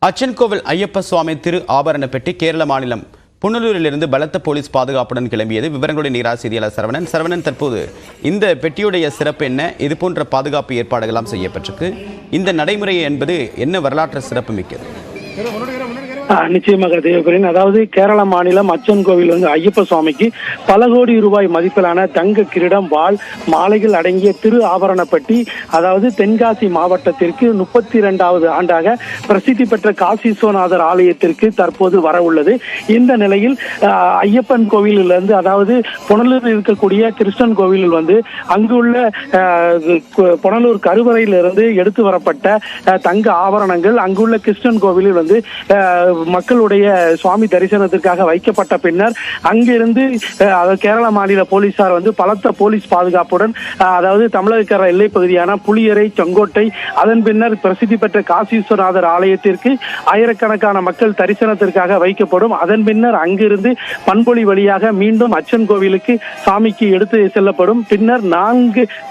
அச்சன்கோவில் ஐயப்ப சுவாமி திரு ஆபரண பெட்டி கேரள மாநிலம் புனலூரிலிருந்து பலத்த போலீஸ் பாதுகாப்புடன் கிளம்பியது. விவரங்களுடைய நீரார் செய்தியாளர் சரவணன், தற்போது இந்த பெட்டியுடைய சிறப்பு என்ன? இது போன்ற பாதுகாப்பு ஏற்பாடுகளாம் செய்யப்பட்டிருக்கு. இந்த நடைமுறை என்பது என்ன வரலாற்று சிறப்பு மிக்கது? நிச்சயமாக தேவபுரன், அதாவது கேரள மாநிலம் அச்சன் கோவில் ஐயப்ப சுவாமிக்கு பல கோடி ரூபாய் மதிப்பிலான தங்க கிரீடம், வாள், மாலைகள் அடங்கிய திரு ஆபரண பெட்டி, அதாவது தென்காசி மாவட்டத்திற்கு 32வது ஆண்டாக பிரசித்தி பெற்ற காசி விஸ்வநாதர் ஆலயத்திற்கு தற்போது வர உள்ளது. இந்த நிலையில் ஐயப்பன் கோவிலிலிருந்து, அதாவது புனலூரில் இருக்கக்கூடிய கிருஷ்ணன் கோவிலில் அங்குள்ள புனலூர் கருவறையிலிருந்து எடுத்து வரப்பட்ட தங்க ஆபரணங்கள் அங்குள்ள கிருஷ்ணன் கோவிலில் மக்களுடைய சுவாமி தரிசனத்திற்காக வைக்கப்பட்ட பின்னர் அங்கிருந்து கேரள மாநில போலீசார் பலத்த போலீஸ் பாதுகாப்புடன், அதாவது தமிழக எல்லை பகுதியான புளியரை, செங்கோட்டை, அதன் பின்னர் பிரசித்தி பெற்ற காசி விஸ்வநாதர் ஆலயத்திற்கு ஆயிரக்கணக்கான மக்கள் தரிசனத்திற்காக வைக்கப்படும். அதன் பின்னர் அங்கிருந்து பண்பொழி வழியாக மீண்டும் அச்சன் கோவிலுக்கு சாமிக்கு எடுத்து செல்லப்படும். பின்னர்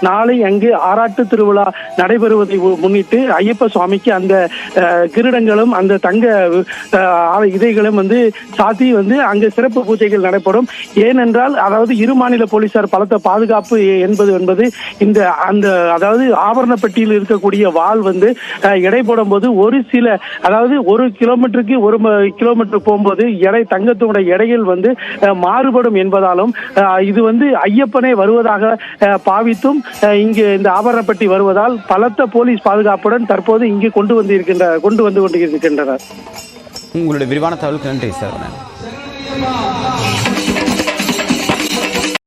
நாளை அங்கு ஆராட்டு திருவிழா நடைபெறுவதை முன்னிட்டு ஐயப்ப சுவாமிக்கு அந்த கிரீடங்களும் அந்த தங்க இதைகளும் சாத்தி அங்கு சிறப்பு பூஜைகள் நடைபெறும். ஏனென்றால், அதாவது இரு மாநில போலீசார் பலத்த பாதுகாப்பு என்பது இந்த அதாவது ஆபரண பெட்டியில் இருக்கக்கூடிய வாள் எடை போடும் போது அதாவது 1 கிலோமீட்டருக்கு 1 கிலோமீட்டர் போகும்போது தங்கத்தோட எடையில் மாறுபடும் என்பதாலும் இது ஐயப்பனை வருவதாக பாவித்தும் இங்கு இந்த ஆபரண பெட்டி வருவதால் பலத்த போலீஸ் பாதுகாப்புடன் தற்போது இங்கு கொண்டு வந்து கொண்டிருக்கின்றனர். உங்களுடைய விரிவான தகவலுக்கு நன்றி சார்.